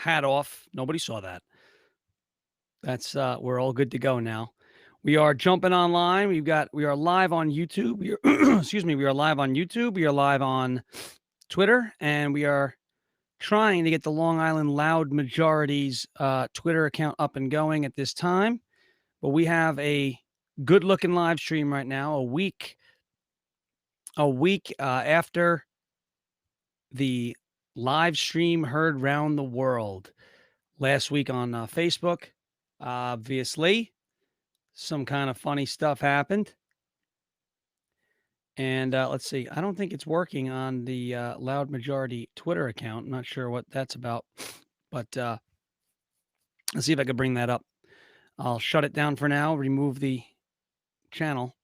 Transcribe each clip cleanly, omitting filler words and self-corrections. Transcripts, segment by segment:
hat off. Nobody saw that. That's we're all good to go now. We are jumping online. We are live on YouTube. We are excuse me, we are live on YouTube. We are live on Twitter, and we are trying to get the Long Island Loud Majority's Twitter account up and going at this time. But we have a good looking live stream right now, a week after the live stream heard round the world last week on Facebook. Obviously, some kind of funny stuff happened. And let's see. I don't think it's working on the Loud Majority Twitter account. I'm not sure what that's about, but let's see if I could bring that up. I'll shut it down for now, remove the channel,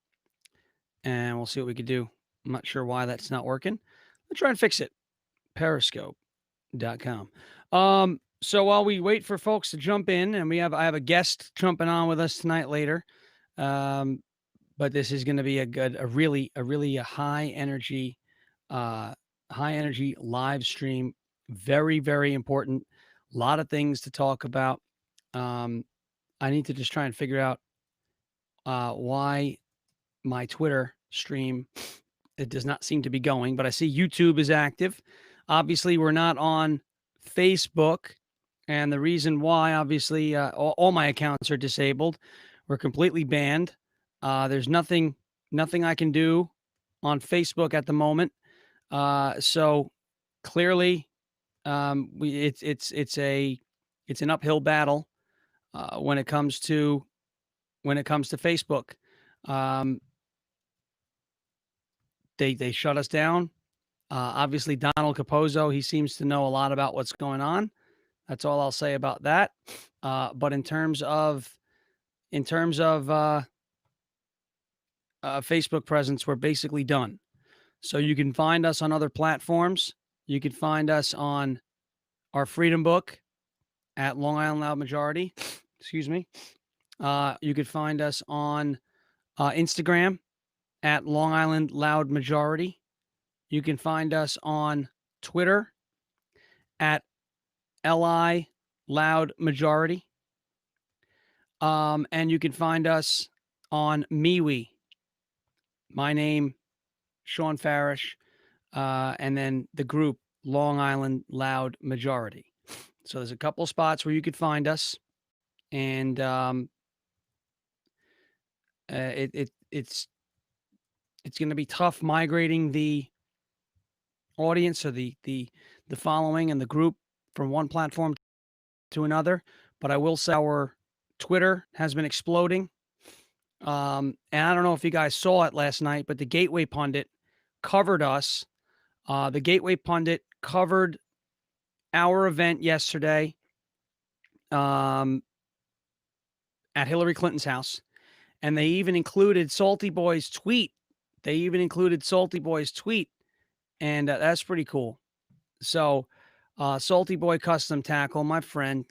and we'll see what we could do. I'm not sure why that's not working. Let's try and fix it. Periscope.com. So while we wait for folks to jump in, and I have a guest jumping on with us tonight later. But this is going to be a really high energy live stream. Very, very important. A lot of things to talk about. I need to just try and figure out why my Twitter stream, it does not seem to be going, but I see YouTube is active. Obviously, we're not on Facebook. And the reason why, obviously, all my accounts are disabled. We're completely banned. There's nothing I can do on Facebook at the moment. So clearly, it's an uphill battle when it comes to Facebook. They shut us down. Obviously, Donald Capozzo, he seems to know a lot about what's going on. That's all I'll say about that. But in terms of Facebook presence, we're basically done. So you can find us on other platforms. You can find us on our Freedom Book at Long Island Loud Majority. Excuse me. You could find us on Instagram at Long Island Loud Majority. You can find us on Twitter at LI Loud Majority. And you can find us on MeWe. My name, Sean Farish, and then the group Long Island Loud Majority. So there's a couple spots where you could find us, and it's going to be tough migrating the audience or the following and the group from one platform to another. But I will say our Twitter has been exploding. And I don't know if you guys saw it last night, but the Gateway Pundit covered us. The Gateway Pundit covered our event yesterday at Hillary Clinton's house. And they even included Salty Boy's tweet. And that's pretty cool. So Salty Boy Custom Tackle, my friend,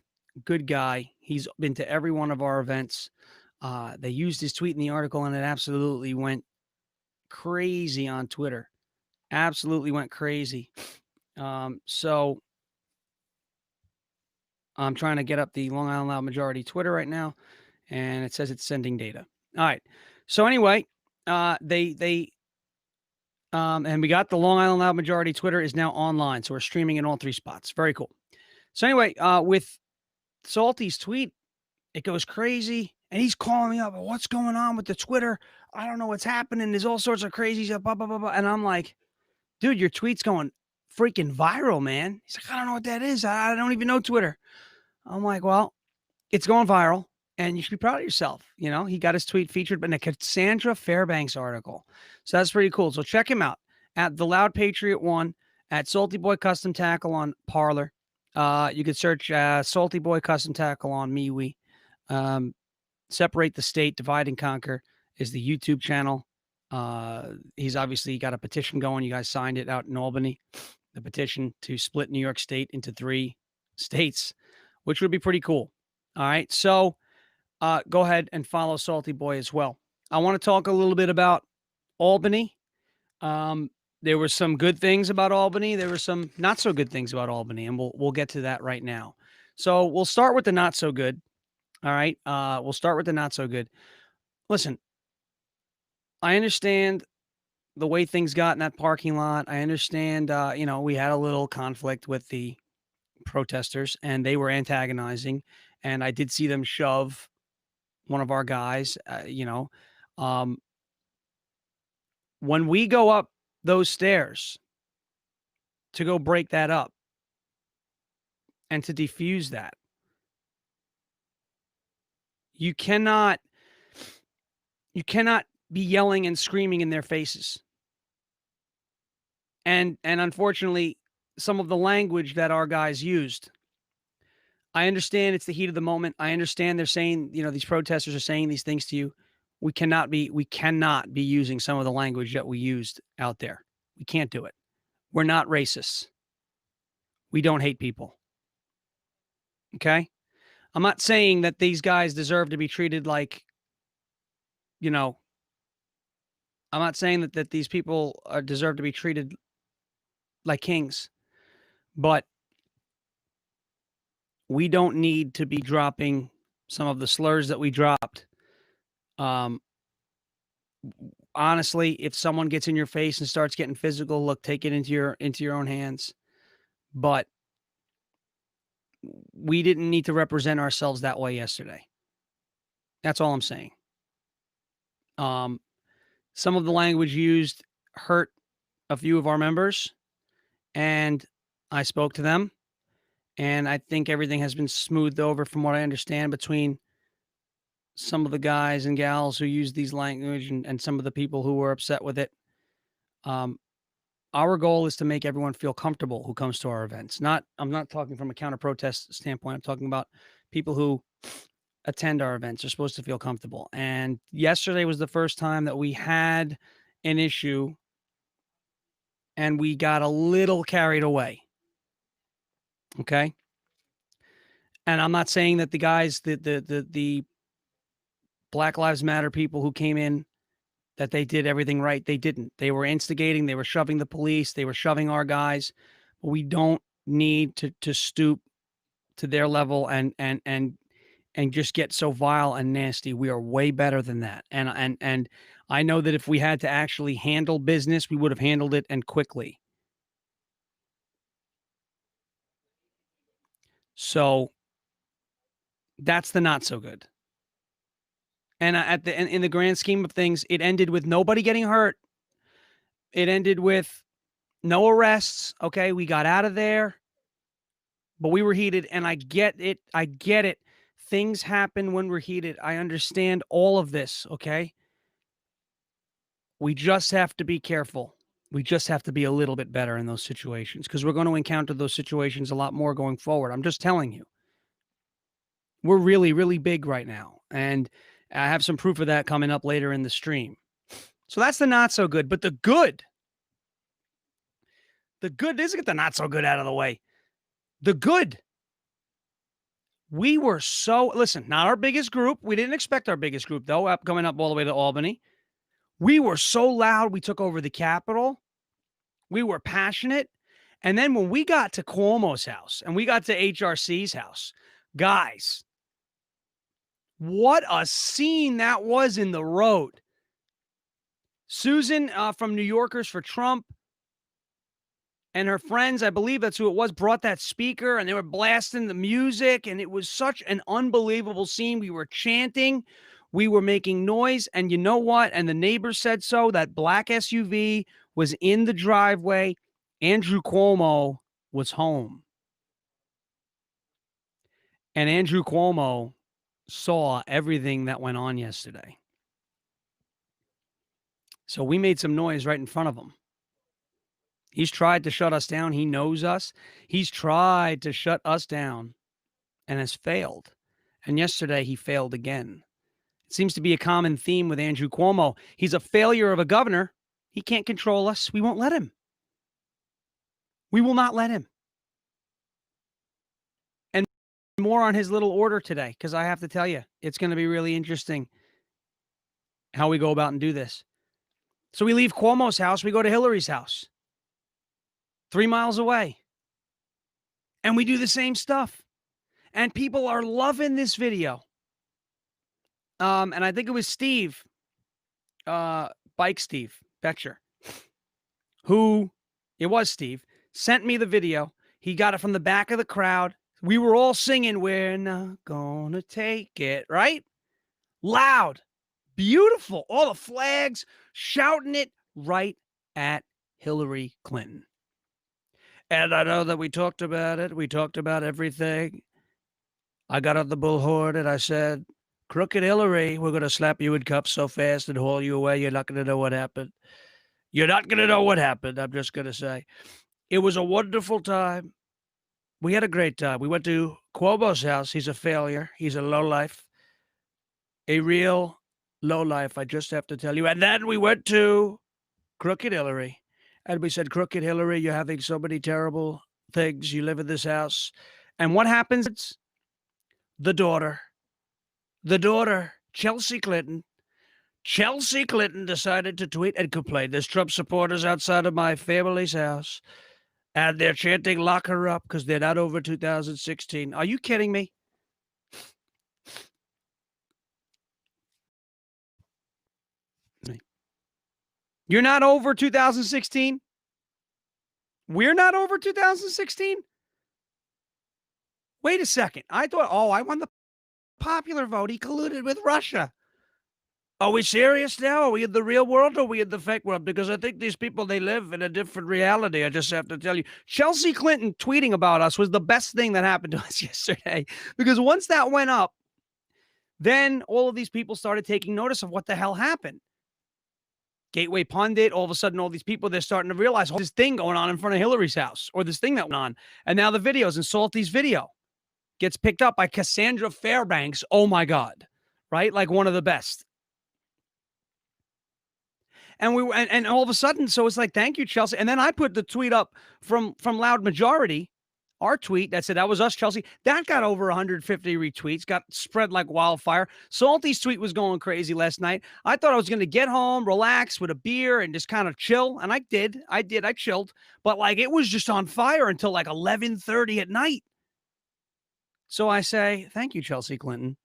good guy. He's been to every one of our events. They used his tweet in the article, and it absolutely went crazy on Twitter. Absolutely went crazy. So I'm trying to get up the Long Island Loud Majority Twitter right now, and it says it's sending data. All right. So anyway, and we got the Long Island Loud Majority Twitter is now online, so we're streaming in all three spots. Very cool. So anyway, with Salty's tweet, it goes crazy, and he's calling me up. What's going on with the Twitter? I don't know what's happening. There's all sorts of crazy stuff. Blah, blah, blah, blah. And I'm like, dude, your tweet's going freaking viral, man. He's like, I don't know what that is. I don't even know Twitter. I'm like, well, it's going viral, and you should be proud of yourself. You know, he got his tweet featured in a Cassandra Fairbanks article. So that's pretty cool. So check him out at The Loud Patriot 1, at Salty Boy Custom Tackle on Parler. You could search Salty Boy Custom Tackle on MeWe. Separate the State, Divide and Conquer is the YouTube channel. He's obviously got a petition going. You guys signed it out in Albany, the petition to split New York State into 3 states, which would be pretty cool. All right. So go ahead and follow Salty Boy as well. I want to talk a little bit about Albany. There were some good things about Albany. There were some not so good things about Albany, and we'll get to that right now. So we'll start with the not so good. All right. We'll start with the not so good. Listen, I understand the way things got in that parking lot. I understand, we had a little conflict with the protesters and they were antagonizing. And I did see them shove one of our guys, um, when we go up those stairs to go break that up and to defuse that, you cannot you cannot be yelling and screaming in their faces. And unfortunately, some of the language that our guys used, I understand it's the heat of the moment. I understand they're saying, these protesters are saying these things to you. We cannot be using some of the language that we used out there. We can't do it. We're not racists. We don't hate people. Okay? I'm not saying that these guys deserve to be treated like, you know, I'm not saying that these people deserve to be treated like kings, but we don't need to be dropping some of the slurs that we dropped. Um, Honestly, if someone gets in your face and starts getting physical, look, take it into your own hands. But we didn't need to represent ourselves that way yesterday. That's all I'm saying. Um, some of the language used hurt a few of our members, and I spoke to them, and I think everything has been smoothed over from what I understand between some of the guys and gals who use these language and some of the people who were upset with it. Um, our goal is to make everyone feel comfortable who comes to our events. I'm not talking from a counter protest standpoint. I'm talking about people who attend our events are supposed to feel comfortable. And yesterday was the first time that we had an issue and we got a little carried away. Okay. And I'm not saying that the guys, the Black Lives Matter people who came in, that they did everything right. They didn't. They were instigating, they were shoving the police, they were shoving our guys. But we don't need to stoop to their level and just get so vile and nasty. We are way better than that. And I know that if we had to actually handle business, we would have handled it and quickly. So that's the not so good. And in the grand scheme of things, it ended with nobody getting hurt. It ended with no arrests. Okay, we got out of there, but we were heated, and I get it. I get it. Things happen when we're heated. I understand all of this. Okay, we just have to be careful. We just have to be a little bit better in those situations because we're going to encounter those situations a lot more going forward. I'm just telling you, we're really, really big right now, and I have some proof of that coming up later in the stream. So that's the not so good, but the good. The good is get the not so good out of the way. The good. We were listen, not our biggest group. We didn't expect our biggest group, though, coming up all the way to Albany. We were so loud, we took over the Capitol. We were passionate. And then when we got to Cuomo's house and we got to HRC's house, guys, what a scene that was in the road. Susan from New Yorkers for Trump and her friends, I believe that's who it was, brought that speaker and they were blasting the music. And it was such an unbelievable scene. We were chanting, we were making noise. And you know what? And the neighbors said so. That black SUV was in the driveway. Andrew Cuomo was home. And Andrew Cuomo saw everything that went on yesterday. So we made some noise right in front of him. He's tried to shut us down. He knows us. He's tried to shut us down and has failed. And yesterday he failed again. It seems to be a common theme with Andrew Cuomo. He's a failure of a governor. He can't control us. We won't let him. We will not let him. And more on his little order today, because I have to tell you, it's going to be really interesting how we go about and do this. So we leave Cuomo's house. We go to Hillary's house. 3 miles away. And we do the same stuff. And people are loving this video. And I think it was Steve, Bike Steve Betcher, who, it was Steve, sent me the video. He got it from the back of the crowd. We were all singing, "We're not gonna take it," right? Loud, beautiful, all the flags, shouting it right at Hillary Clinton. And I know that we talked about it. We talked about everything. I got on the bullhorn and I said, "Crooked Hillary, we're going to slap you in cuffs so fast and haul you away. You're not going to know what happened. You're not going to know what happened." I'm just going to say it was a wonderful time. We had a great time. We went to Cuomo's house. He's a failure. He's a lowlife, a real lowlife. I just have to tell you. And then we went to Crooked Hillary. And we said, "Crooked Hillary, you're having so many terrible things. You live in this house." And what happens? The daughter, Chelsea Clinton decided to tweet and complain. "There's Trump supporters outside of my family's house, and they're chanting 'lock her up' because they're not over 2016. Are you kidding me?" You're not over 2016? We're not over 2016? Wait a second. I thought, I won the popular vote. He colluded with Russia. Are we serious now? Are we in the real world or are we in the fake world? Because I think these people, they live in a different reality. I just have to tell you. Chelsea Clinton tweeting about us was the best thing that happened to us yesterday. Because once that went up, then all of these people started taking notice of what the hell happened. Gateway Pundit, all of a sudden, all these people, they're starting to realize this thing going on in front of Hillary's house or this thing that went on. And now the videos and Salty's video gets picked up by Cassandra Fairbanks. Oh my God. Right? Like one of the best. And and all of a sudden, so it's like, "Thank you, Chelsea." And then I put the tweet up from Loud Majority, our tweet that said, "That was us, Chelsea." That got over 150 retweets, got spread like wildfire. Salty's tweet was going crazy last night. I thought I was going to get home, relax with a beer and just kind of chill. And I did. I chilled. But like, it was just on fire until like 11:30 at night. So I say, thank you, Chelsea Clinton.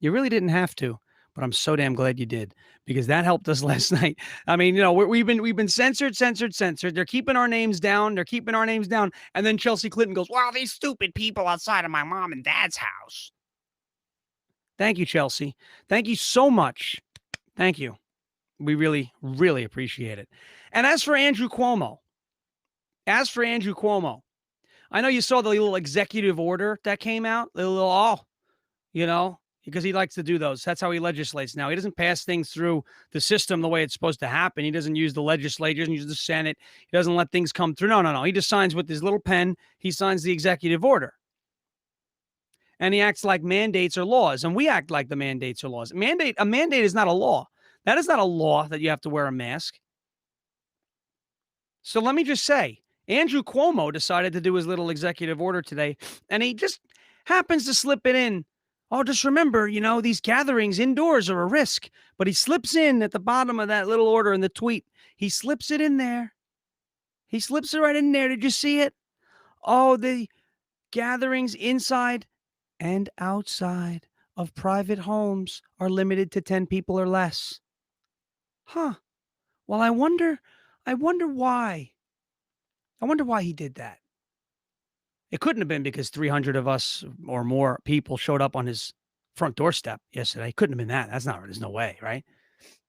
You really didn't have to, but I'm so damn glad you did because that helped us last night. I mean, we've been censored. They're keeping our names down. And then Chelsea Clinton goes, "Wow, these stupid people outside of my mom and dad's house." Thank you, Chelsea. Thank you so much. Thank you. We really, really appreciate it. And as for Andrew Cuomo, I know you saw the little executive order that came out. The little, because he likes to do those. That's how he legislates now. He doesn't pass things through the system the way it's supposed to happen. He doesn't use the legislature, doesn't use the Senate. He doesn't let things come through. No. He just signs with his little pen. He signs the executive order. And he acts like mandates are laws. And we act like the mandates are laws. A mandate is not a law. That is not a law that you have to wear a mask. So let me just say, Andrew Cuomo decided to do his little executive order today, and he just happens to slip it in. "Oh, just remember, these gatherings indoors are a risk." But he slips in at the bottom of that little order in the tweet. He slips it in there. He slips it right in there. Did you see it? "Oh, the gatherings inside and outside of private homes are limited to 10 people or less." Huh. Well, I wonder why. I wonder why he did that. It couldn't have been because 300 of us or more people showed up on his front doorstep yesterday. Couldn't have been that. There's no way, right?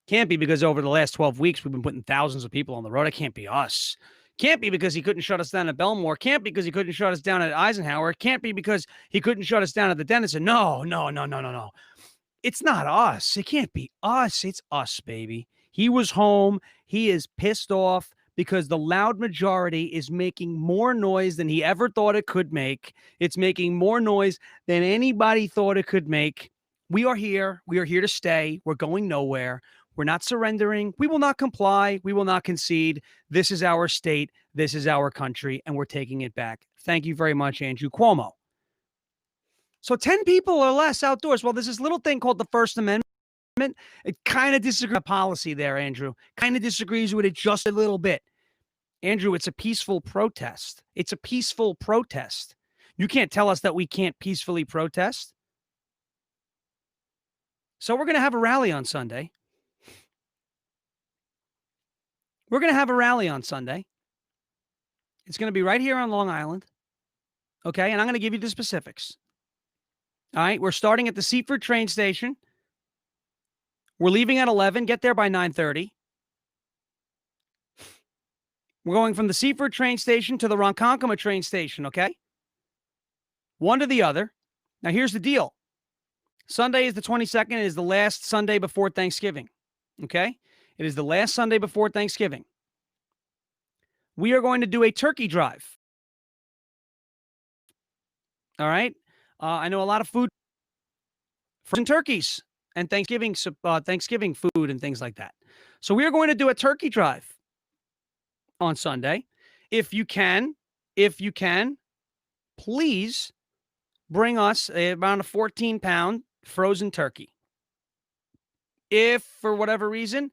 Can't be because over the last 12 weeks, we've been putting thousands of people on the road. It can't be us. Can't be because he couldn't shut us down at Belmore. Can't be because he couldn't shut us down at Eisenhower. Can't be because he couldn't shut us down at the Dennison. No. It's not us. It can't be us. It's us, baby. He was home. He is pissed off because the loud majority is making more noise than he ever thought it could make. It's making more noise than anybody thought it could make. We are here. We are here to stay. We're going nowhere. We're not surrendering. We will not comply. We will not concede. This is our state. This is our country, and we're taking it back. Thank you very much, Andrew Cuomo. So 10 people or less outdoors. Well, there's this little thing called the First Amendment. It kind of disagrees with the policy there, Andrew. Kind of disagrees with it just a little bit. Andrew, it's a peaceful protest. It's a peaceful protest. You can't tell us that we can't peacefully protest. So we're going to have a rally on Sunday. We're going to have a rally on Sunday. It's going to be right here on Long Island. Okay, and I'm going to give you the specifics. All right, we're starting at the Seaford train station. We're leaving at 11. Get there by 9:30. We're going from the Seaford train station to the Ronkonkoma train station, okay? One to the other. Now, here's the deal. Sunday is the 22nd. It is the last Sunday before Thanksgiving, okay? It is the last Sunday before Thanksgiving. We are going to do a turkey drive. All right? I know a lot of food frozen turkeys and Thanksgiving food and things like that. So we are going to do a turkey drive on Sunday. If you can, please bring us around a 14-pound frozen turkey. If for whatever reason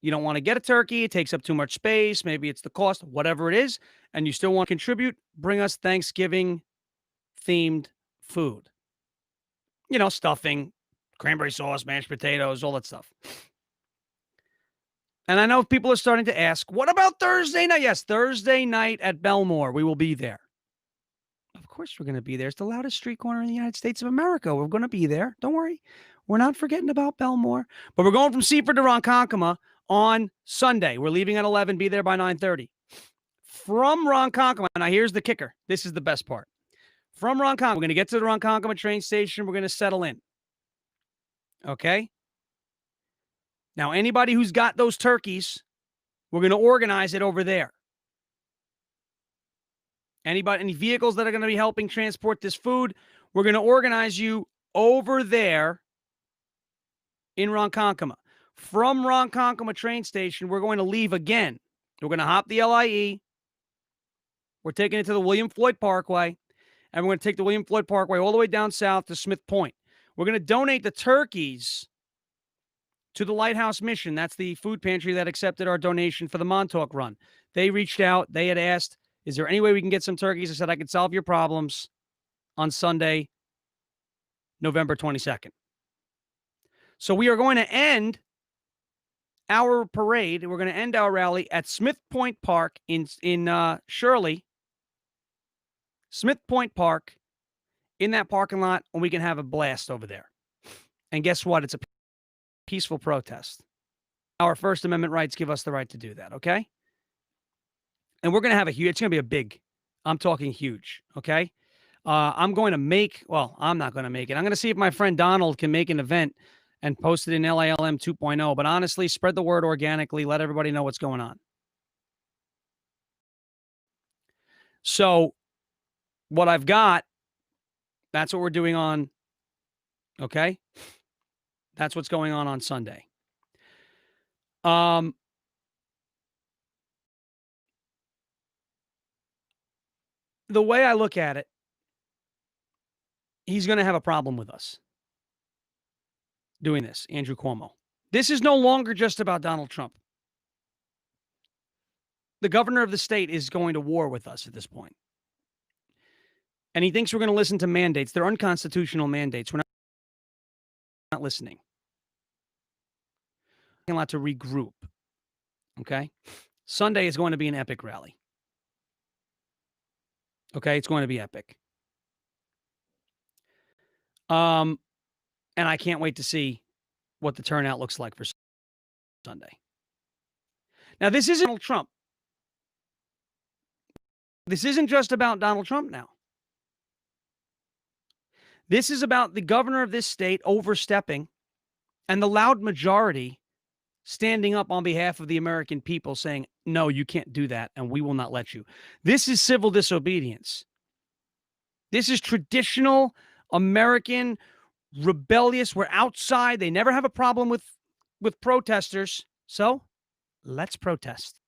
you don't want to get a turkey, it takes up too much space, maybe it's the cost, whatever it is, and you still want to contribute, bring us Thanksgiving themed food. You know, stuffing, cranberry sauce, mashed potatoes, all that stuff. And I know people are starting to ask, what about Thursday night? Yes, Thursday night at Belmore. We will be there. Of course we're going to be there. It's the loudest street corner in the United States of America. We're going to be there. Don't worry. We're not forgetting about Belmore. But we're going from Seaford to Ronkonkoma on Sunday. We're leaving at 11, be there by 9:30. From Ronkonkoma, now here's the kicker. This is the best part. From Ronkonkoma, we're going to get to the Ronkonkoma train station. We're going to settle in. Okay? Now, anybody who's got those turkeys, we're going to organize it over there. Any vehicles that are going to be helping transport this food, we're going to organize you over there in Ronkonkoma. From Ronkonkoma train station, we're going to leave again. We're going to hop the LIE. We're taking it to the William Floyd Parkway, and we're going to take the William Floyd Parkway all the way down south to Smith Point. We're going to donate the turkeys to the Lighthouse Mission. That's the food pantry that accepted our donation for the Montauk run. They reached out. They had asked, is there any way we can get some turkeys? I said, I could solve your problems on Sunday, November 22nd. So we are going to end our parade. We're going to end our rally at Smith Point Park in Shirley. Smith Point Park, in that parking lot, and we can have a blast over there. And guess what? It's a peaceful protest. Our First Amendment rights give us the right to do that, okay? And we're going to have it's going to be a big, I'm talking huge, okay? I'm going to I'm not going to make it. I'm going to see if my friend Donald can make an event and post it in LALM 2.0. But honestly, spread the word organically. Let everybody know what's going on. So what I've got, that's what we're doing on, okay? That's what's going on Sunday. The way I look at it, he's going to have a problem with us doing this, Andrew Cuomo. This is no longer just about Donald Trump. The governor of the state is going to war with us at this point. And he thinks we're going to listen to mandates. They're unconstitutional mandates. We're not listening. We're allowed to regroup. Okay? Sunday is going to be an epic rally. Okay? It's going to be epic. And I can't wait to see what the turnout looks like for Sunday. Now, this isn't Donald Trump. This isn't just about Donald Trump now. This is about the governor of this state overstepping and the loud majority standing up on behalf of the American people saying, no, you can't do that, and we will not let you. This is civil disobedience. This is traditional American rebellious. We're outside. They never have a problem with protesters. So let's protest.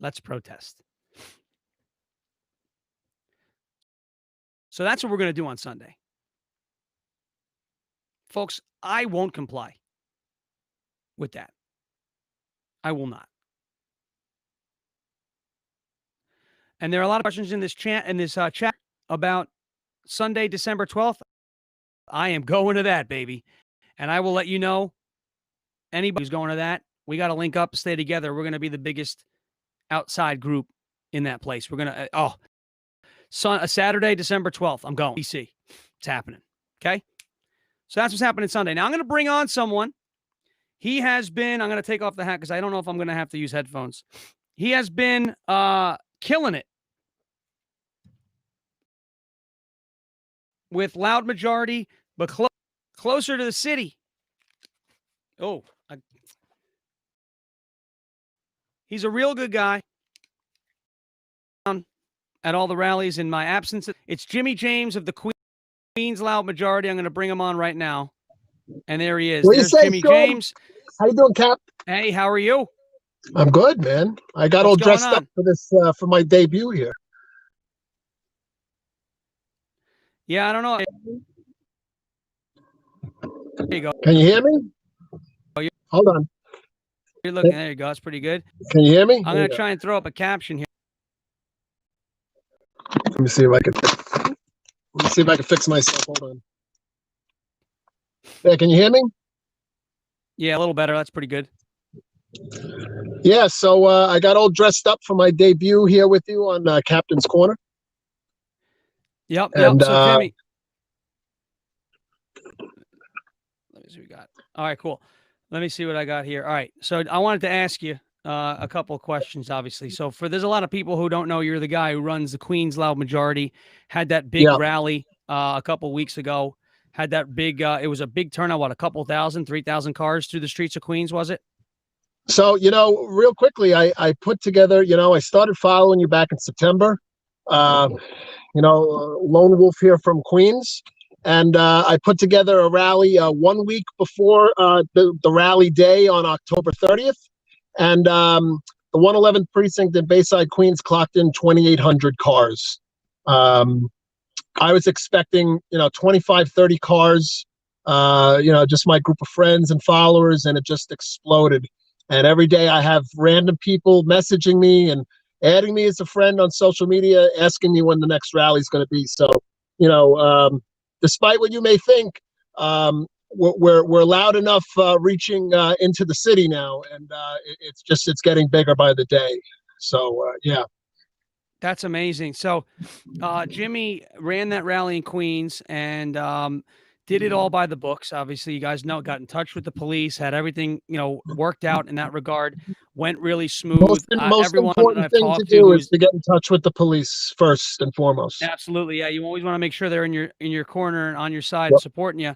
Let's protest. So that's what we're going to do on Sunday. Folks, I won't comply with that. I will not. And there are a lot of questions in this chat. about Sunday, December 12th, I am going to that, baby. And I will let you know, anybody who's going to that, we got to link up, stay together. We're going to be the biggest outside group in that place. We're going to, Saturday, December 12th, I'm going. DC. It's happening. Okay? So that's what's happening Sunday. Now I'm going to bring on someone. He has been, I'm going to take off the hat because I don't know if I'm going to have to use headphones. He has been killing it with loud majority, but closer to the city. He's a real good guy. At all the rallies in my absence. It's Jimmy James of the Queens Loud Majority. I'm going to bring him on right now. And there he is. There's Jimmy James. How you doing, Cap? Hey, how are you? I'm good, man. I got all dressed up for this for my debut here. Yeah, I don't know. There you go. Can you hear me? Hold on. You're looking. There you go. That's pretty good. Can you hear me? I'm going to try and throw up a caption here. Let me see if I can fix myself. Hold on. Yeah, can you hear me? Yeah, a little better. That's pretty good. Yeah, so I got all dressed up for my debut here with you on Captain's Corner. Yep. And, so Jimmy, let me see what we got. All right, cool. Let me see what I got here. All right, so I wanted to ask you a couple of questions, obviously. So there's a lot of people who don't know you're the guy who runs the Queens Loud Majority, had that big rally a couple of weeks ago, had that big, it was a big turnout, what, a couple thousand, 3,000 cars through the streets of Queens, was it? So, real quickly, I put together, I started following you back in September, Lone Wolf here from Queens. And I put together a rally 1 week before the rally day on October 30th. And the 111th precinct in Bayside, Queens clocked in 2,800 cars. I was expecting, 25, 30 cars, just my group of friends and followers, and it just exploded. And every day I have random people messaging me and adding me as a friend on social media, asking me when the next rally is going to be. So, despite what you may think, we're loud enough reaching into the city now, and it's getting bigger by the day. So yeah, that's amazing. So Jimmy ran that rally in Queens and did it all by the books. Obviously, you guys know, got in touch with the police, had everything worked out in that regard. Went really smooth. Most everyone important I've thing talked to do is to get in touch with the police first and foremost. Absolutely, yeah. You always want to make sure they're in your corner and on your side, supporting you.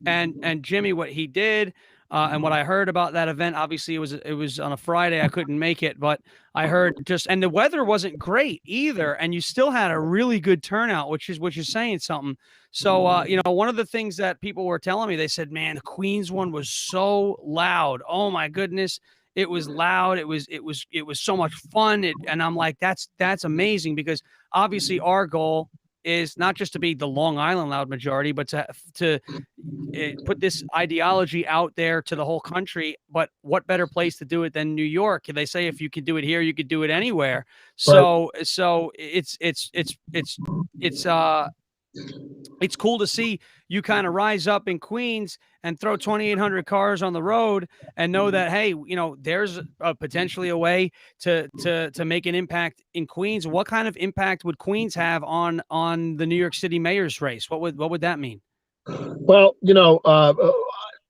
And Jimmy, what he did, and what I heard about that event, obviously it was on a Friday. I couldn't make it, but I heard and the weather wasn't great either, and you still had a really good turnout, which is saying something. So one of the things that people were telling me, they said, man, the Queens one was so loud. Oh my goodness. It was loud. It was so much fun. And I'm like, that's amazing, because obviously our goal is not just to be the Long Island Loud Majority, but to put this ideology out there to the whole country. But what better place to do it than New York? They say if you could do it here, you could do it anywhere. So it's cool to see you kind of rise up in Queens and throw 2,800 cars on the road and know that, hey, there's potentially a way to make an impact in Queens. What kind of impact would Queens have on the New York City mayor's race? What would that mean? Well,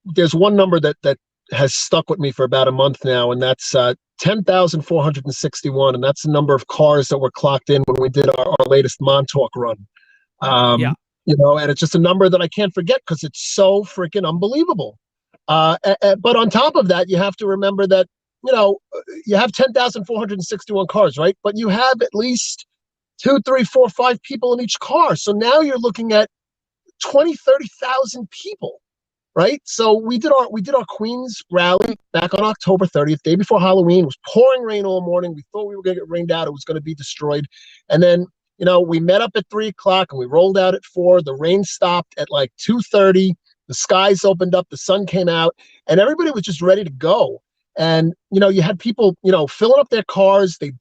there's one number that has stuck with me for about a month now, and that's 10,461, and that's the number of cars that were clocked in when we did our latest Montauk run. And it's just a number that I can't forget because it's so freaking unbelievable. But on top of that, you have to remember that, you have 10,461 cars, right? But you have at least 2, 3, 4, 5 people in each car. So now you're looking at 20, 30,000 people, right? So we did our Queens rally back on October 30th, day before Halloween. It was pouring rain all morning. We thought we were going to get rained out. It was going to be destroyed. And then, we met up at 3:00 and we rolled out at 4. The rain stopped at like 2:30. The skies opened up. The sun came out, and everybody was just ready to go. And, you had people, filling up their cars. They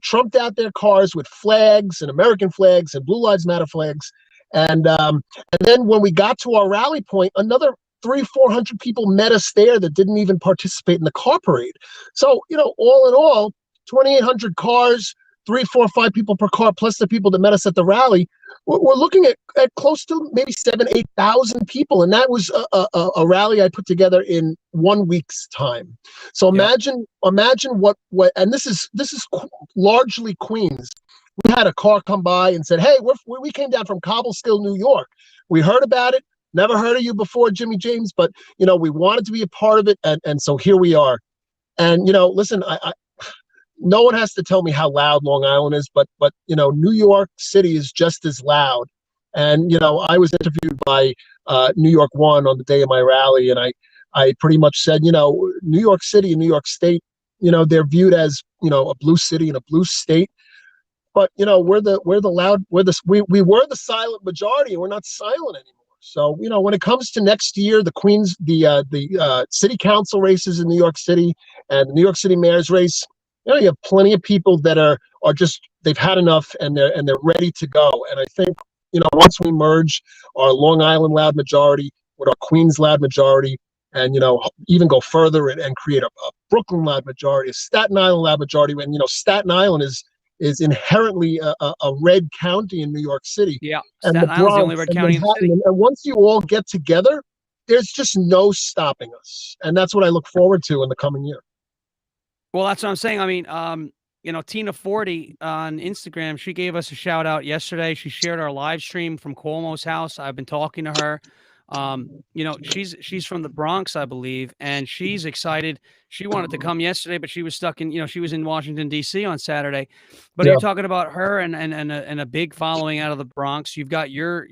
trumped out their cars with flags and American flags and Blue Lives Matter flags. And then when we got to our rally point, another 300-400 people met us there that didn't even participate in the car parade. So, all in all, 2,800 cars, 3, 4, 5 people per car, plus the people that met us at the rally. We're looking at close to maybe 7,000-8,000 people, and that was a rally I put together in 1 week's time. So imagine what, and this is largely Queens. We had a car come by and said, "Hey, we came down from Cobleskill, New York. We heard about it. Never heard of you before, Jimmy James, but we wanted to be a part of it, and so here we are." And listen, I no one has to tell me how loud Long Island is, but New York City is just as loud. And I was interviewed by New York One on the day of my rally, and I pretty much said, New York City and New York State, they're viewed as a blue city and a blue state. But we were the silent majority, and we're not silent anymore. So when it comes to next year, the city council races in New York City and the New York City mayor's race, you have plenty of people that are just, they've had enough, and they're ready to go. And I think once we merge our Long Island loud majority with our Queens loud majority, and even go further and create a Brooklyn loud majority, a Staten Island loud majority, and Staten Island is inherently a red county in New York City. Yeah, and Staten the Island's the only Bronx red and county in the Manhattan. city. And once you all get together, there's just no stopping us. And that's what I look forward to in the coming year. Well, that's what I'm saying. I mean, Tina 40 on Instagram, she gave us a shout out yesterday. She shared our live stream from Cuomo's house. I've been talking to her. She's from the Bronx, I believe, and she's excited. She wanted to come yesterday, but she was stuck in, she was in Washington, D.C. on Saturday. But Yeah. you're talking about her and a big following out of the Bronx. You got your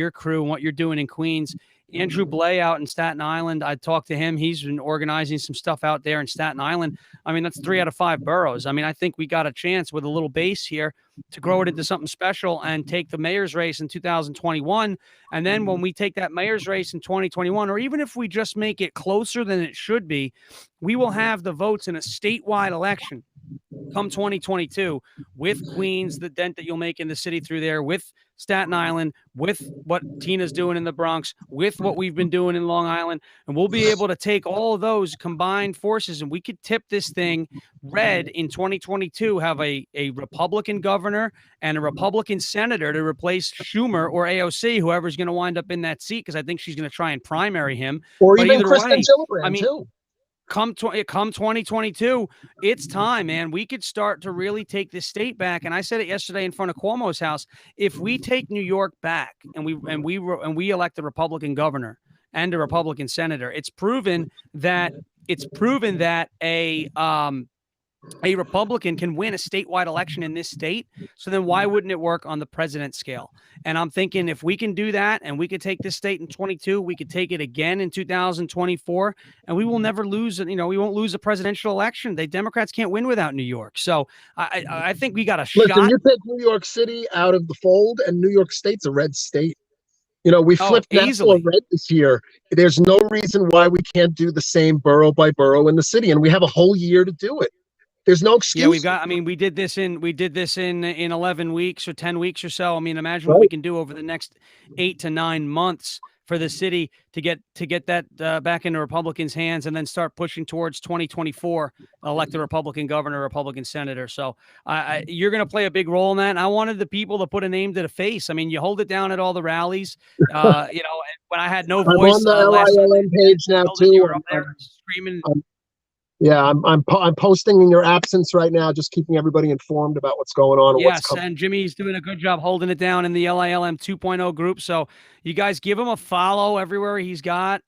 crew and what you're doing in Queens. Andrew Blay out in Staten Island. I talked to him. He's been organizing some stuff out there in Staten Island. I mean, that's 3 out of 5 boroughs. I mean, I think we got a chance with a little base here to grow it into something special and take the mayor's race in 2021. And then when we take that mayor's race in 2021, or even if we just make it closer than it should be, we will have the votes in a statewide election come 2022 with Queens, the dent that you'll make in the city through there, with Staten Island, with what Tina's doing in the Bronx, with what we've been doing in Long Island. And we'll be able to take all of those combined forces, and we could tip this thing red in 2022, have a Republican governor and a Republican senator to replace Schumer or AOC, whoever's going to wind up in that seat, because I think she's going to try and primary him. Or but even Kristen Gillibrand, too. Come 2022, it's time, man. We could start to really take this state back. And I said it yesterday in front of Cuomo's house. If we take New York back and we elect a Republican governor and a Republican senator, it's proven that a Republican can win a statewide election in this state. So then why wouldn't it work on the president scale? And I'm thinking if we can do that and we could take this state in 22, we could take it again in 2024, and we will never lose. We won't lose a presidential election. The Democrats can't win without New York. So I think we got a shot. Listen, you take New York City out of the fold, and New York State's a red state. We flipped national red this year. There's no reason why we can't do the same borough by borough in the city, and we have a whole year to do it. There's no excuse. Yeah, we did this in 11 weeks or 10 weeks or so. I mean, imagine what we can do over the next 8 to 9 months for the city to get that back into Republicans' hands, and then start pushing towards 2024, elect a Republican governor, Republican senator. So you're going to play a big role in that. And I wanted the people to put a name to the face. I mean, you hold it down at all the rallies. When I had no voice, I'm on the LILM page now too. You were up there screaming. Yeah, I'm posting in your absence right now, just keeping everybody informed about what's going on. And what's coming. And Jimmy's doing a good job holding it down in the LILM 2.0 group. So you guys give him a follow everywhere he's got.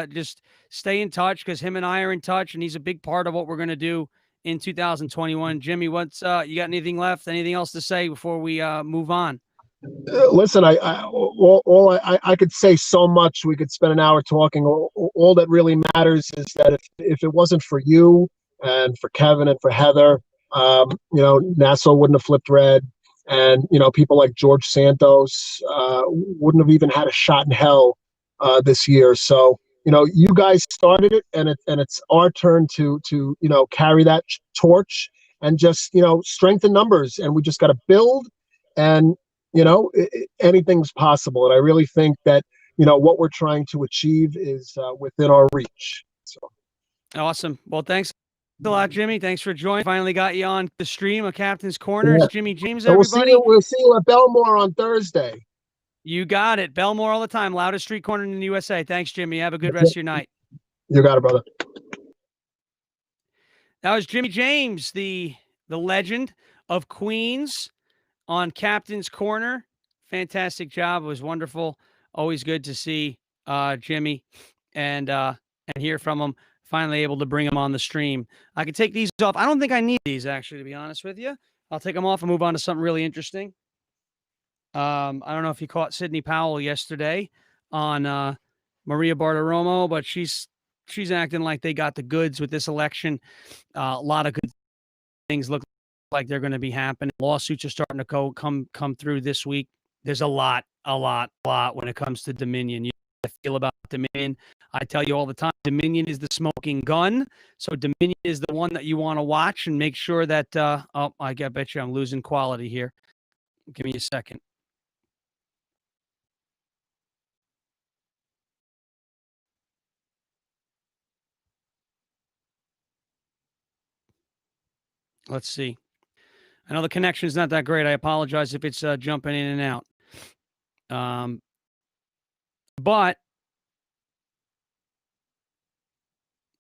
Just stay in touch, because him and I are in touch, and he's a big part of what we're going to do in 2021. Jimmy, what's you got anything left? Anything else to say before we move on? Listen, I could say so much. We could spend an hour talking. All that really matters is that if it wasn't for you and for Kevin and for Heather, Nassau wouldn't have flipped red, and people like George Santos wouldn't have even had a shot in hell this year. So you guys started it, and it's our turn to carry that torch and just strengthen numbers, and we just got to build, and anything's possible. And I really think that what we're trying to achieve is within our reach. So Awesome. Well, thanks a lot, Jimmy. Thanks for joining. Finally got you on the stream of Captain's Corner. yeah. It's Jimmy James, And everybody. we'll see you at Belmore on Thursday. You got it. Belmore all the time. Loudest street corner in the USA. Thanks, Jimmy. Have a good rest of your night. You got it, brother. That was Jimmy James, the legend of Queens, on Captain's Corner. Fantastic job. It was wonderful. Always good to see Jimmy and hear from him. Finally able to bring him on the stream. I can take these off. I don't think I need these, actually, to be honest with you. I'll take them off and move on to something really interesting. I don't know if you caught Sidney Powell yesterday on Maria Bartiromo, but she's acting like they got the goods with this election. A lot of good things look like they're going to be happening. Lawsuits are starting to come through this week. There's a lot when it comes to Dominion. You know how I feel about Dominion. I tell you all the time, Dominion is the smoking gun. So Dominion is the one that you want to watch and make sure that, I bet you I'm losing quality here. Give me a second. Let's see. I know the connection is not that great. I apologize if it's jumping in and out. But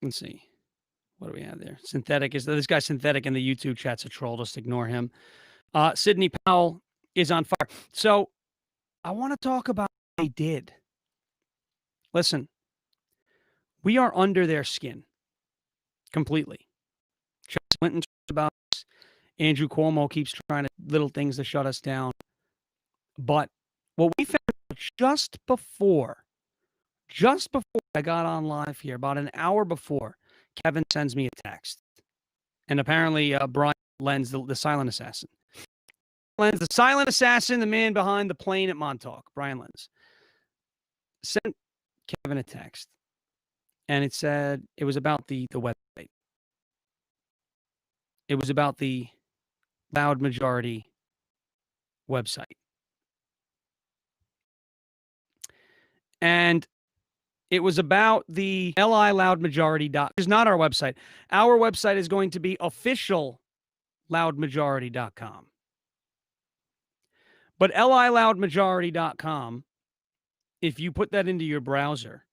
let's see. What do we have there? Synthetic is this guy Synthetic in the YouTube chat's a troll. Just ignore him. Sidney Powell is on fire. So I want to talk about what they did. Listen, we are under their skin completely. Chelsea Clinton talks about this. Andrew Cuomo keeps trying to little things to shut us down. But what we found just before I got on live here, about an hour before, Kevin sends me a text. And apparently Brian Lenz, the silent assassin. Lenz, the silent assassin, the man behind the plane at Montauk, Brian Lenz, sent Kevin a text. And it said it was about the website. It was about the Loud Majority website. And it was about the liloudmajority.com. It's not our website. Our website is going to be officialloudmajority.com. But liloudmajority.com, if you put that into your browser,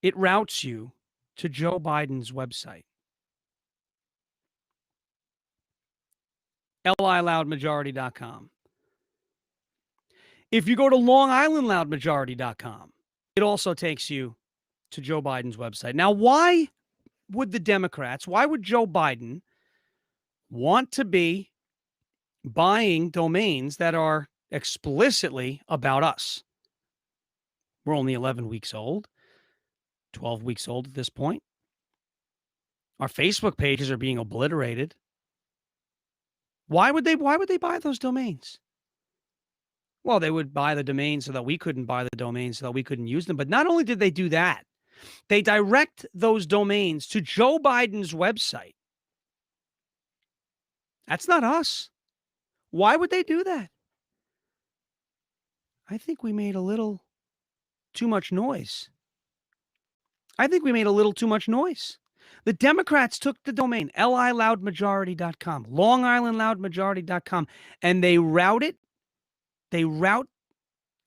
it routes you to Joe Biden's website. liloudmajority.com. If you go to longislandloudmajority.com, it also takes you to Joe Biden's website. Now, why would Joe Biden want to be buying domains that are explicitly about us? We're only 11 weeks old, 12 weeks old at this point. Our Facebook pages are being obliterated. Why would they buy those domains? Well, they would buy the domains so that we couldn't buy the domains, so that we couldn't use them. But not only did they do that, they direct those domains to Joe Biden's website. That's not us. Why would they do that? I think we made a little too much noise. The Democrats took the domain, liloudmajority.com, longislandloudmajority.com, and they route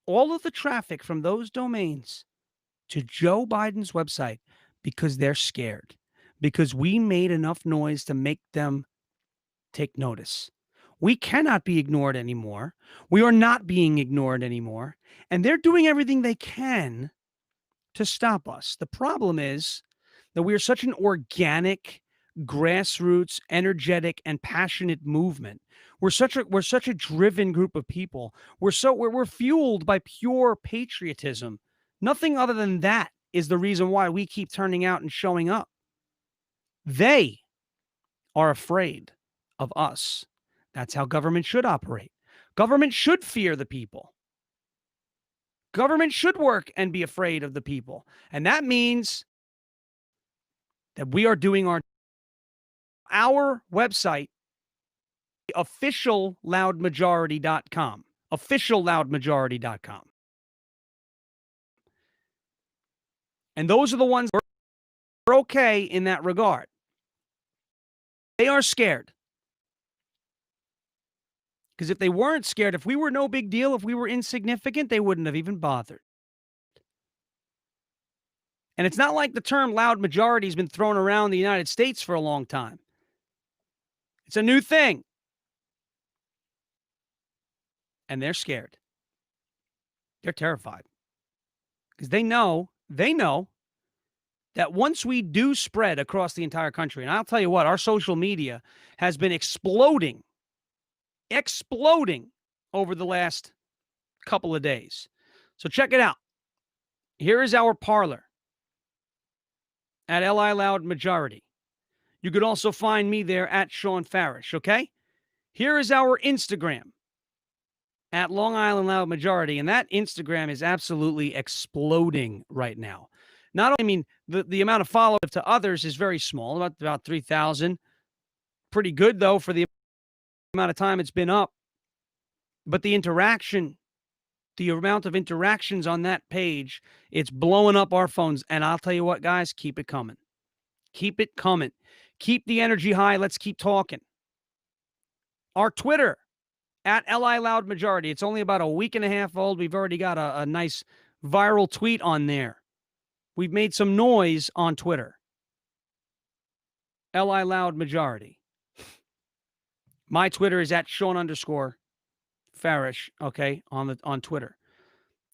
all of the traffic from those domains to Joe Biden's website because they're scared, because we made enough noise to make them take notice. We cannot be ignored anymore. We are not being ignored anymore. And they're doing everything they can to stop us. The problem is that we are such an organic, grassroots, energetic, and passionate movement. We're such a driven group of people. We're fueled by pure patriotism. Nothing other than that is the reason why we keep turning out and showing up. They are afraid of us. That's how government should operate. Government should fear the people. Government should work and be afraid of the people. And that means that we are doing our website, officialloudmajority.com. Officialloudmajority.com. And those are the ones that are okay in that regard. They are scared. Because if they weren't scared, if we were no big deal, if we were insignificant, they wouldn't have even bothered. And it's not like the term loud majority has been thrown around the United States for a long time. It's a new thing. And they're scared. They're terrified. Because they know that once we do spread across the entire country, and I'll tell you what, our social media has been exploding over the last couple of days. So check it out. Here is our parlor at LI Loud Majority. You could also find me there at Sean Farish, okay? Here is our Instagram at Long Island Loud Majority, and that Instagram is absolutely exploding right now. Not only, I mean, the amount of followers to others is very small, about 3,000. Pretty good, though, for the amount of time it's been up. But the amount of interactions on that page, it's blowing up our phones. And I'll tell you what, guys, keep it coming. Keep it coming. Keep the energy high. Let's keep talking. Our Twitter, at LI Loud Majority. It's only about a week and a half old. We've already got a nice viral tweet on there. We've made some noise on Twitter. LI Loud Majority. My Twitter is at Sean_Farish, okay, on Twitter.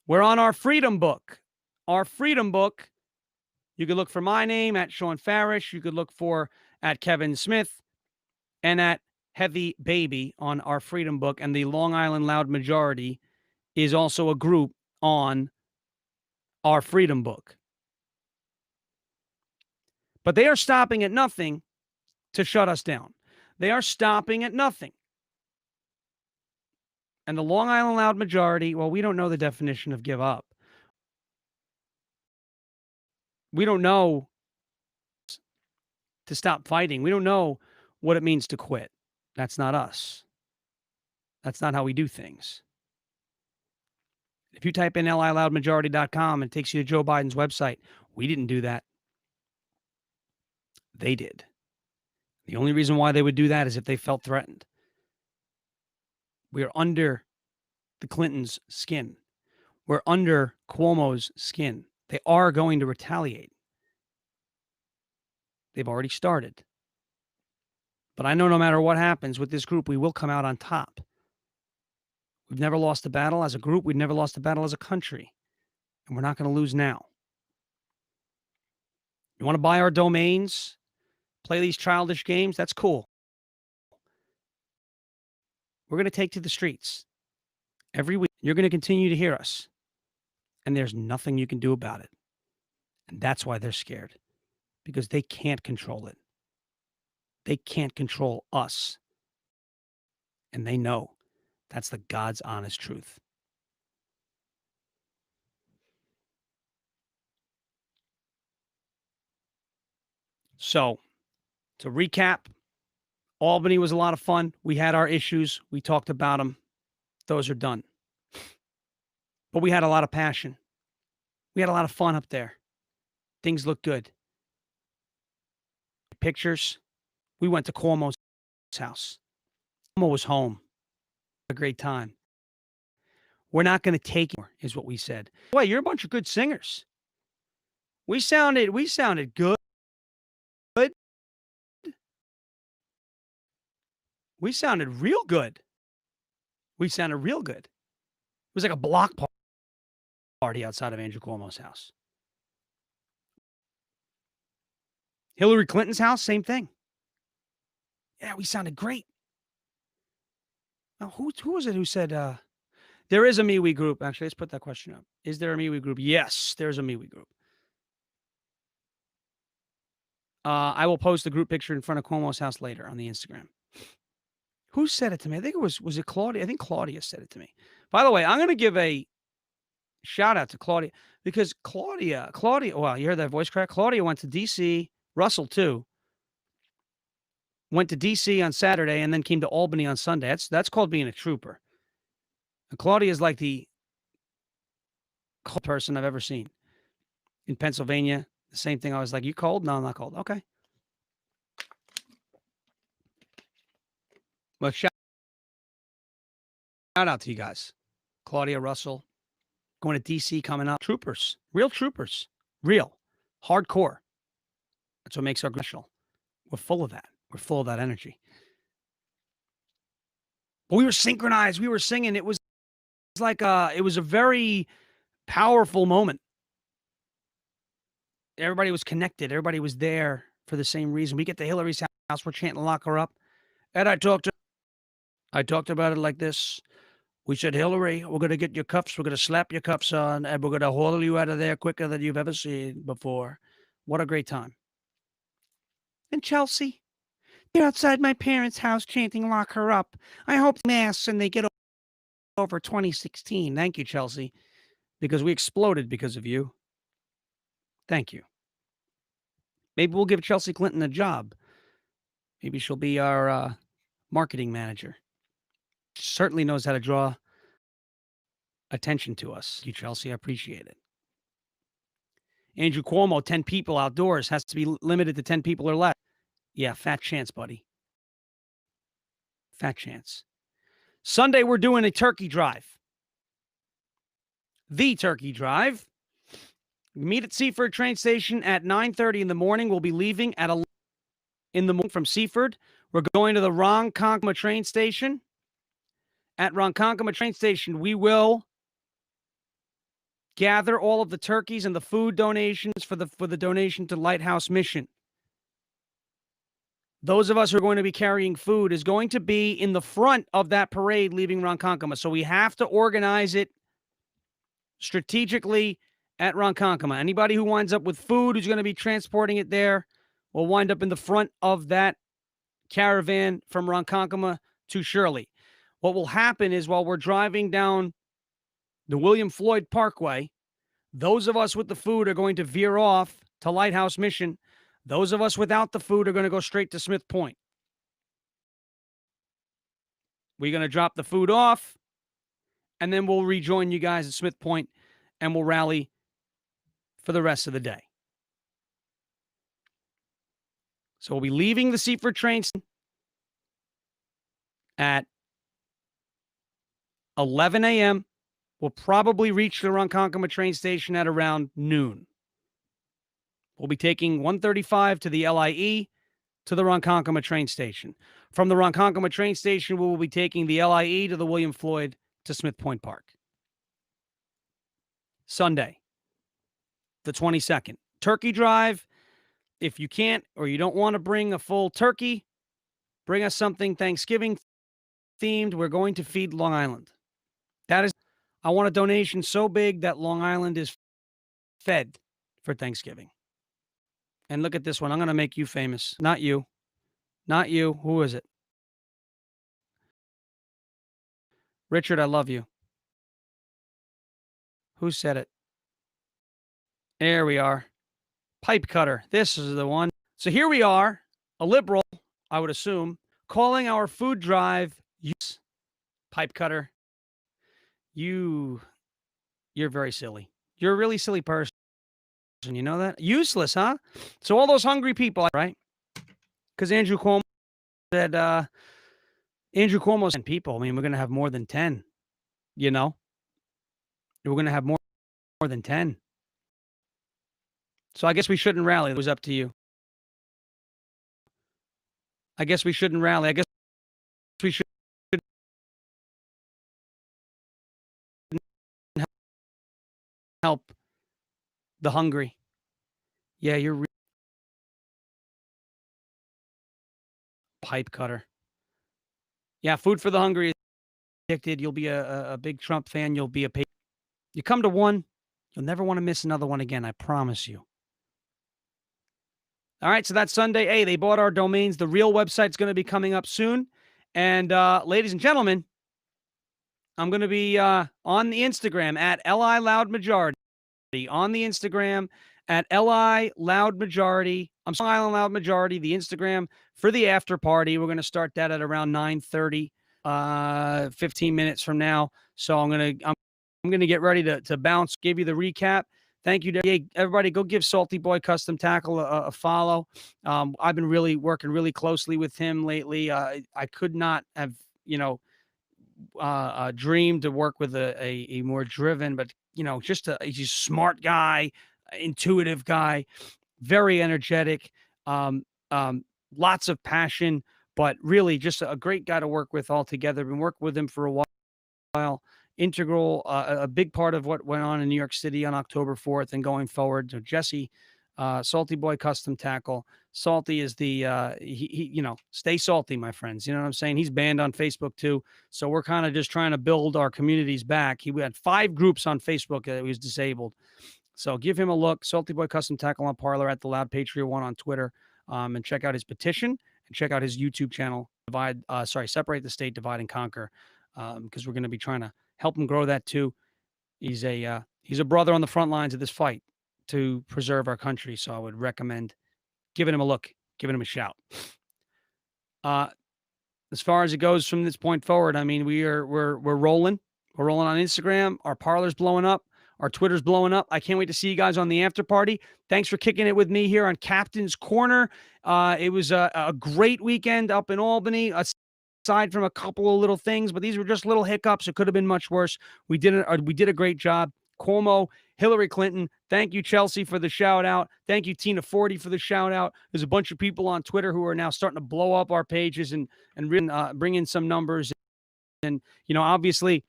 We're on our Freedom Book. Our Freedom Book, you could look for my name at Sean Farish. You could look for at Kevin Smith and at Heavy Baby on our Freedom Book. And the Long Island Loud Majority is also a group on our Freedom Book. But they are stopping at nothing to shut us down. They are stopping at nothing. And the Long Island Loud Majority, well, we don't know the definition of give up. We don't know to stop fighting. We don't know what it means to quit. That's not us. That's not how we do things. If you type in liloudmajority.com, it takes you to Joe Biden's website. We didn't do that. They did. The only reason why they would do that is if they felt threatened. We are under the Clintons' skin. We're under Cuomo's skin. They are going to retaliate. They've already started. But I know no matter what happens with this group, we will come out on top. We've never lost a battle as a group. We've never lost a battle as a country. And we're not going to lose now. You want to buy our domains, play these childish games? That's cool. We're going to take to the streets. Every week, you're going to continue to hear us. And there's nothing you can do about it. And that's why they're scared. Because they can't control it. They can't control us. And they know that's the God's honest truth. So, to recap, Albany was a lot of fun. We had our issues. We talked about them. Those are done. But we had a lot of passion. We had a lot of fun up there. Things look good. Pictures. We went to Cuomo's house. Cuomo was home. A great time. We're not going to take it, is what we said. Boy, you're a bunch of good singers. We sounded good. We sounded real good. It was like a block party outside of Andrew Cuomo's house. Hillary Clinton's house, same thing. Yeah, we sounded great. Now, who was it who said, there is a MeWe group? Actually, let's put that question up. Is there a MeWe group? Yes, there's a MeWe group. I will post the group picture in front of Cuomo's house later on the Instagram. Who said it to me? I think it was it Claudia? I think Claudia said it to me. By the way, I'm going to give a Shout out to Claudia because Claudia, wow, you heard that voice crack? Claudia went to DC, Russell too. Went to DC on Saturday and then came to Albany on Sunday. That's called being a trooper. And Claudia is like the cold person I've ever seen. In Pennsylvania, the same thing. I was like, "You cold? No, I'm not cold." Okay. Well, shout out to you guys. Claudia, Russell, going to DC coming up. Troopers, real troopers, real, hardcore. That's what makes our special. We're full of that. We're full of that energy. But we were synchronized. We were singing. It was like it was a very powerful moment. Everybody was connected. Everybody was there for the same reason. We get to Hillary's house. We're chanting "Lock her up," and I talked about it like this. We said, "Hillary, we're going to get your cuffs. We're going to slap your cuffs on, and we're going to haul you out of there quicker than you've ever seen before." What a great time. And Chelsea, they're outside my parents' house chanting "Lock her up." I hope mass and they get over 2016. Thank you, Chelsea, because we exploded because of you. Thank you. Maybe we'll give Chelsea Clinton a job. Maybe she'll be our marketing manager. She certainly knows how to draw attention to us. Thank you, Chelsea. I appreciate it. Andrew Cuomo, 10 people outdoors, has to be limited to 10 people or less. Yeah, fat chance, buddy. Fat chance. Sunday, we're doing a turkey drive. The turkey drive. Meet at Seaford train station at 9:30 in the morning. We'll be leaving at 11 in the morning from Seaford. We're going to the Ronkonkoma train station. At Ronkonkoma train station, we will gather all of the turkeys and the food donations for the donation to Lighthouse Mission. Those of us who are going to be carrying food is going to be in the front of that parade leaving Ronkonkoma. So we have to organize it strategically at Ronkonkoma. Anybody who winds up with food who's going to be transporting it there will wind up in the front of that caravan from Ronkonkoma to Shirley. What will happen is while we're driving down the William Floyd Parkway, those of us with the food are going to veer off to Lighthouse Mission. Those of us without the food are going to go straight to Smith Point. We're going to drop the food off, and then we'll rejoin you guys at Smith Point, and we'll rally for the rest of the day. So we'll be leaving the Seaford train at 11 a.m. We'll probably reach the Ronkonkoma train station at around noon. We'll be taking 135 to the LIE to the Ronkonkoma train station. From the Ronkonkoma train station, we will be taking the LIE to the William Floyd to Smith Point Park. Sunday, the 22nd. Turkey drive. If you can't or you don't want to bring a full turkey, bring us something Thanksgiving themed. We're going to feed Long Island. I want a donation so big that Long Island is fed for Thanksgiving. And look at this one. I'm going to make you famous. Not you. Not you. Who is it? Richard, I love you. Who said it? There we are. Pipe cutter. This is the one. So here we are, a liberal, I would assume, calling our food drive pipe cutter. You're very silly. You're a really silly person. You know that? Useless, huh? So all those hungry people, right? Because Andrew Cuomo said, Andrew Cuomo said people. I mean, we're going to have more than 10, you know? We're going to have more than 10. So I guess we shouldn't rally. It was up to you. I guess we shouldn't rally. I guess we should help the hungry. Yeah, you're pipe cutter. Yeah, food for the hungry is addicted. You'll be a big Trump fan. You'll be you come to one, you'll never want to miss another one again. I promise you. All right, so that's Sunday. Hey, they bought our domains. The real website's going to be coming up soon. And ladies and gentlemen, I'm going to be on the Instagram at LI Loud Majority. On the Instagram at LI Loud Majority. I'm Long Island Loud Majority, the Instagram for the after party. We're going to start that at around 9:30, 15 minutes from now. So I'm gonna get ready to bounce, give you the recap. Thank you to everybody. Go give Salty Boy Custom Tackle a follow. I've been really working really closely with him lately. I could not have, dreamed to work with a more driven, but he's a smart guy, intuitive guy, very energetic, um, lots of passion, but really just a great guy to work with altogether. Been working with him for a while. Integral, a big part of what went on in New York City on October 4th and going forward. So Jesse, Salty Boy Custom Tackle. Salty is the stay salty, my friends. You know what I'm saying? He's banned on Facebook too. So we're kind of just trying to build our communities back. We had 5 groups on Facebook that was disabled. So give him a look. Salty Boy Custom Tackle on Parlor at the Loud Patriot One on Twitter, and check out his petition and check out his YouTube channel. Separate the state, divide and conquer, because we're going to be trying to help him grow that too. He's a brother on the front lines of this fight to preserve our country. So I would recommend giving him a look, giving him a shout. As far as it goes from this point forward, I mean, we're rolling. We're rolling on Instagram. Our parlor's blowing up. Our Twitter's blowing up. I can't wait to see you guys on the after party. Thanks for kicking it with me here on Captain's Corner. It was a great weekend up in Albany, aside from a couple of little things, but these were just little hiccups. It could have been much worse. We did a great job. Cuomo, Hillary Clinton. Thank you, Chelsea, for the shout out. Thank you, Tina 40, for the shout out. There's a bunch of people on Twitter who are now starting to blow up our pages and bring in some numbers. And, obviously,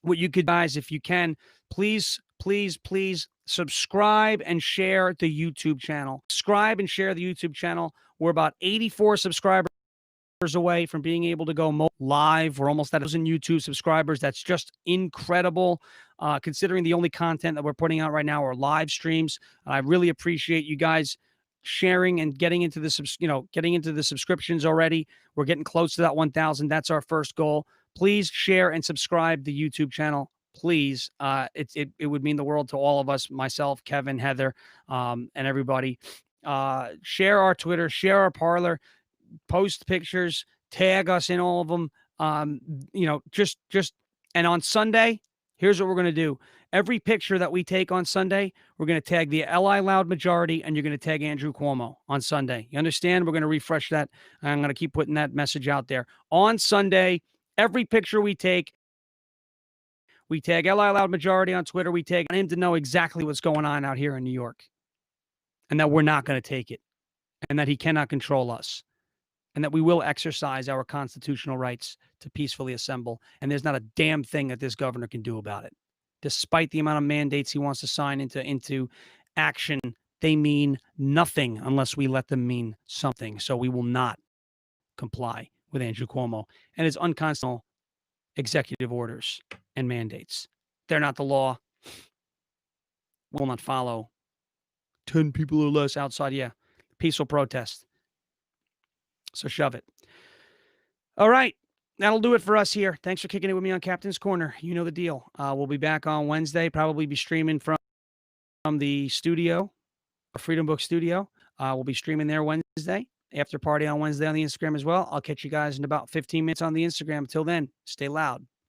what you could, guys, if you can, please subscribe and share the YouTube channel. Subscribe and share the YouTube channel. We're about 84 subscribers away from being able to go live. We're almost at 1,000 YouTube subscribers. That's just incredible, considering the only content that we're putting out right now are live streams. I really appreciate you guys sharing and getting into the subscriptions already. We're getting close to that 1,000. That's our first goal. Please share and subscribe the YouTube channel. Please, it would mean the world to all of us, myself, Kevin, Heather, and everybody. Share our Twitter, share our Parlor, post pictures, tag us in all of them. And on Sunday, here's what we're going to do. Every picture that we take on Sunday, we're going to tag the LI Loud Majority, and you're going to tag Andrew Cuomo on Sunday. You understand? We're going to refresh that. I'm going to keep putting that message out there. On Sunday, every picture we tag LI Loud Majority on Twitter. We tag him to know exactly what's going on out here in New York, and that we're not going to take it, and that he cannot control us, and that we will exercise our constitutional rights to peacefully assemble. And there's not a damn thing that this governor can do about it. Despite the amount of mandates he wants to sign into action, they mean nothing unless we let them mean something. So we will not comply with Andrew Cuomo and his unconstitutional executive orders and mandates. They're not the law. Will not follow. 10 people or less outside. Yeah. Peaceful protest. So shove it. All right. That'll do it for us here. Thanks for kicking it with me on Captain's Corner. You know the deal. We'll be back on Wednesday, probably be streaming from the studio, our Freedom Book studio. We'll be streaming there Wednesday, after party on Wednesday on the Instagram as well. I'll catch you guys in about 15 minutes on the Instagram. Until then, stay loud.